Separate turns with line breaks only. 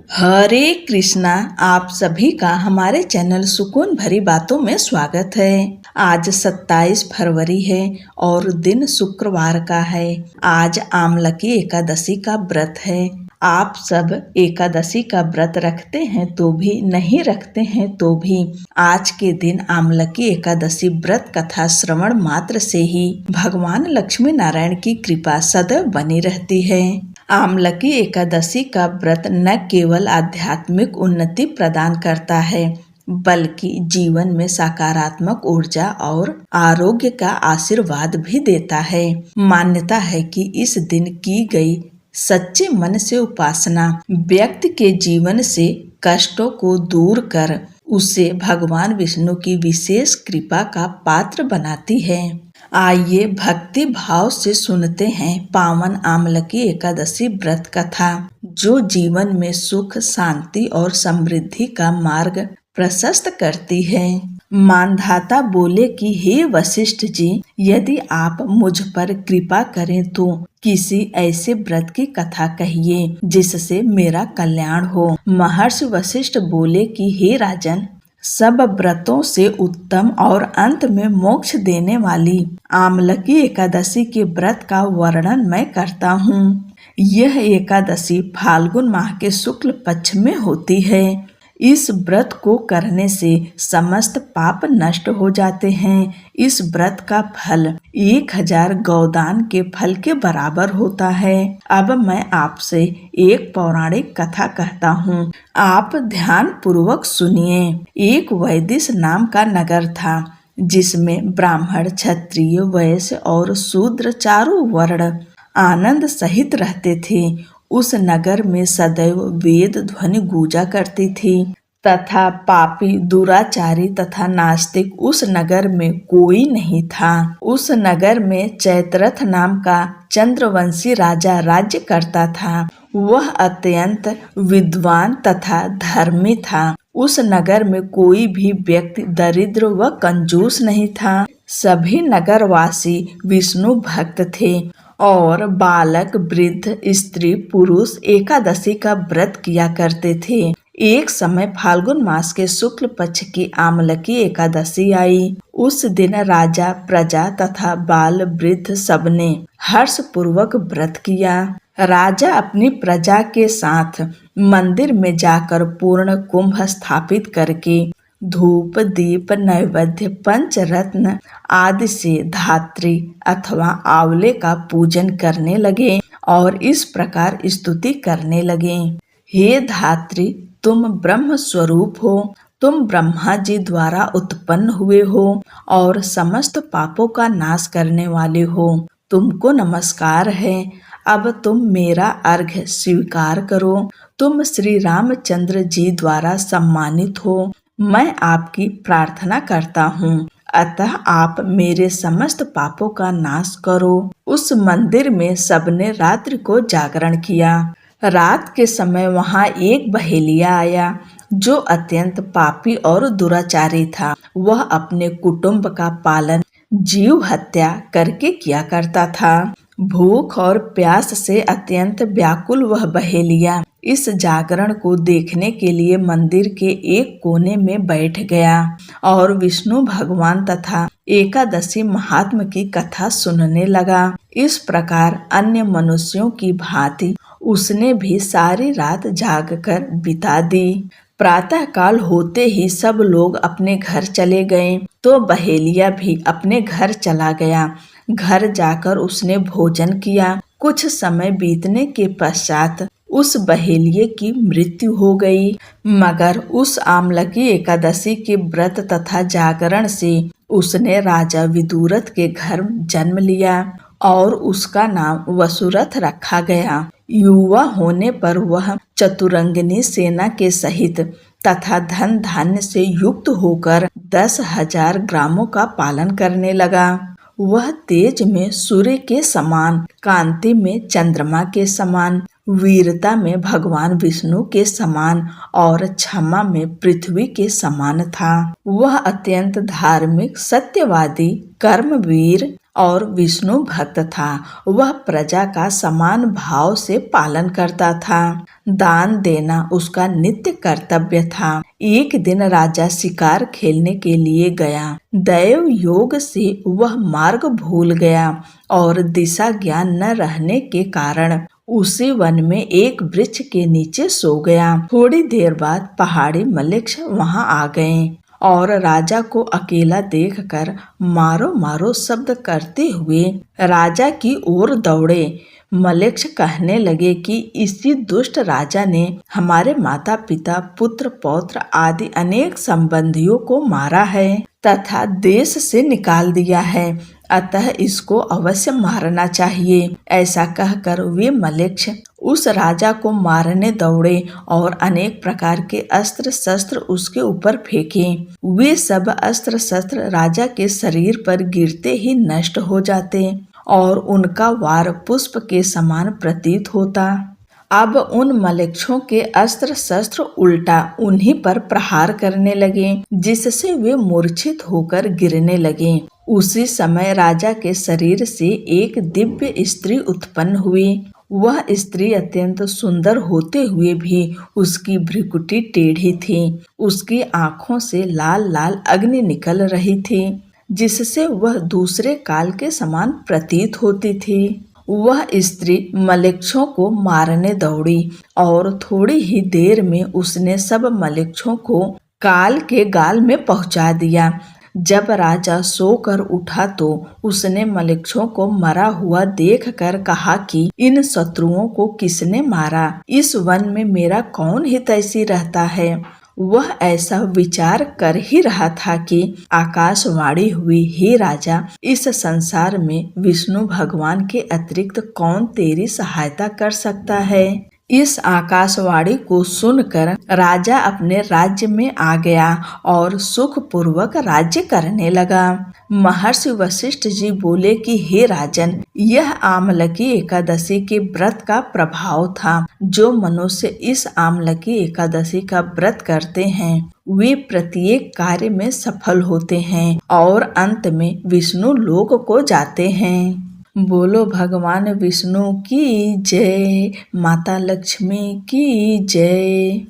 हरे कृष्णा। आप सभी का हमारे चैनल सुकून भरी बातों में स्वागत है। आज 27 फरवरी है और दिन शुक्रवार का है। आज आमलकी एकादशी का व्रत है। आप सब एकादशी का व्रत रखते हैं तो भी, नहीं रखते हैं तो भी, आज के दिन आमलकी एकादशी व्रत कथा श्रवण मात्र से ही भगवान लक्ष्मी नारायण की कृपा सदैव बनी रहती है। आमलकी एकादशी का व्रत न केवल आध्यात्मिक उन्नति प्रदान करता है बल्कि जीवन में सकारात्मक ऊर्जा और आरोग्य का आशीर्वाद भी देता है। मान्यता है कि इस दिन की गई सच्चे मन से उपासना व्यक्ति के जीवन से कष्टों को दूर कर उसे भगवान विष्णु की विशेष कृपा का पात्र बनाती है। आइए भक्ति भाव से सुनते हैं पावन आमलकी एकादशी व्रत कथा, जो जीवन में सुख, शांति और समृद्धि का मार्ग प्रशस्त करती है। मानधाता बोले कि हे वशिष्ठ जी, यदि आप मुझ पर कृपा करें तो किसी ऐसे व्रत की कथा कहिए जिससे मेरा कल्याण हो। महर्षि वशिष्ठ बोले कि हे राजन, सब व्रतों से उत्तम और अंत में मोक्ष देने वाली आमलकी एकादशी के व्रत का वर्णन मैं करता हूँ। यह एकादशी फाल्गुन माह के शुक्ल पक्ष में होती है। इस व्रत को करने से समस्त पाप नष्ट हो जाते हैं। इस व्रत का फल 1000 गौदान के फल के बराबर होता है। अब मैं आपसे एक पौराणिक कथा कहता हूँ, आप ध्यान पूर्वक सुनिए। एक वैदिश नाम का नगर था जिसमें ब्राह्मण, क्षत्रिय, वैश्य और शूद्र चारों वर्ण आनंद सहित रहते थे। उस नगर में सदैव वेद ध्वनि गूंजा करती थी तथा पापी, दुराचारी तथा नास्तिक उस नगर में कोई नहीं था। उस नगर में चैत्रथ नाम का चंद्रवंशी राजा राज्य करता था। वह अत्यंत विद्वान तथा धर्मी था। उस नगर में कोई भी व्यक्ति दरिद्र व कंजूस नहीं था। सभी नगरवासी विष्णु भक्त थे और बालक, वृद्ध, स्त्री, पुरुष एकादशी का व्रत किया करते थे। एक समय फाल्गुन मास के शुक्ल पक्ष की आमलकी एकादशी आई। उस दिन राजा, प्रजा तथा बाल, वृद्ध सबने हर्ष पूर्वक व्रत किया। राजा अपनी प्रजा के साथ मंदिर में जाकर पूर्ण कुंभ स्थापित करके धूप, दीप, नैवेद्य, पंचरत्न आदि से धात्री अथवा आंवले का पूजन करने लगे और इस प्रकार स्तुति करने लगे। हे धात्री, तुम ब्रह्म स्वरूप हो, तुम ब्रह्मा जी द्वारा उत्पन्न हुए हो और समस्त पापों का नाश करने वाले हो। तुमको नमस्कार है। अब तुम मेरा अर्घ्य स्वीकार करो। तुम श्री रामचंद्र जी द्वारा सम्मानित हो। मैं आपकी प्रार्थना करता हूँ, अतः आप मेरे समस्त पापों का नाश करो। उस मंदिर में सबने रात्रि को जागरण किया। रात के समय वहाँ एक बहेलिया आया जो अत्यंत पापी और दुराचारी था। वह अपने कुटुंब का पालन जीव हत्या करके किया करता था। भूख और प्यास से अत्यंत व्याकुल वह बहेलिया इस जागरण को देखने के लिए मंदिर के एक कोने में बैठ गया और विष्णु भगवान तथा एकादशी महात्म की कथा सुनने लगा। इस प्रकार अन्य मनुष्यों की भांति उसने भी सारी रात जागकर बिता दी। प्रातः काल होते ही सब लोग अपने घर चले गए तो बहेलिया भी अपने घर चला गया। घर जाकर उसने भोजन किया। कुछ समय बीतने के पश्चात उस बहेलिये की मृत्यु हो गई। मगर उस आमलकी एकादशी के व्रत तथा जागरण से उसने राजा विदुरथ के घर जन्म लिया और उसका नाम वसुरथ रखा गया। युवा होने पर वह चतुरंगिनी सेना के सहित तथा धन धान्य से युक्त होकर 10,000 ग्रामों का पालन करने लगा। वह तेज में सूर्य के समान, कांति में चंद्रमा के समान, वीरता में भगवान विष्णु के समान और क्षमा में पृथ्वी के समान था। वह अत्यंत धार्मिक, सत्यवादी, कर्मवीर और विष्णु भक्त था। वह प्रजा का समान भाव से पालन करता था दान देना उसका नित्य कर्तव्य था। एक दिन राजा शिकार खेलने के लिए गया। दैव योग से वह मार्ग भूल गया और दिशा ज्ञान न रहने के कारण उसी वन में एक वृक्ष के नीचे सो गया। थोड़ी देर बाद पहाड़ी मलेच्छ वहां आ गए और राजा को अकेला देखकर मारो मारो शब्द करते हुए राजा की ओर दौड़े। मलेच्छ कहने लगे कि इसी दुष्ट राजा ने हमारे माता पिता, पुत्र पौत्र आदि अनेक संबंधियों को मारा है तथा देश से निकाल दिया है, अतः इसको अवश्य मारना चाहिए। ऐसा कहकर वे मलेच्छ उस राजा को मारने दौड़े और अनेक प्रकार के अस्त्र शस्त्र उसके ऊपर फेंके। वे सब अस्त्र शस्त्र राजा के शरीर पर गिरते ही नष्ट हो जाते और उनका वार पुष्प के समान प्रतीत होता। अब उन मलेच्छों के अस्त्र शस्त्र उल्टा उन्हीं पर प्रहार करने लगे, जिससे वे मूर्छित होकर गिरने लगे। उसी समय राजा के शरीर से एक दिव्य स्त्री उत्पन्न हुई। वह स्त्री अत्यंत सुंदर होते हुए भी उसकी भ्रुकुटी टेढ़ी थी। उसकी आंखों से लाल लाल अग्नि निकल रही थी, जिससे वह दूसरे काल के समान प्रतीत होती थी। वह स्त्री मलेच्छों को मारने दौड़ी और थोड़ी ही देर में उसने सब मलेच्छों को काल के गाल में पहुंचा दिया। जब राजा सोकर उठा तो उसने मलेच्छों को मरा हुआ देखकर कहा कि इन शत्रुओं को किसने मारा? इस वन में मेरा कौन हितैषी रहता है? वह ऐसा विचार कर ही रहा था कि आकाशवाणी हुई, हे राजा, इस संसार में विष्णु भगवान के अतिरिक्त कौन तेरी सहायता कर सकता है? इस आकाशवाणी को सुनकर राजा अपने राज्य में आ गया और सुख पूर्वक राज्य करने लगा। महर्षि वशिष्ठ जी बोले कि हे राजन, यह आमलकी एकादशी के व्रत का प्रभाव था। जो मनुष्य इस आमलकी एकादशी का व्रत करते हैं वे प्रत्येक कार्य में सफल होते हैं और अंत में विष्णु लोक को जाते हैं। बोलो भगवान विष्णु की जय, माता लक्ष्मी की जय।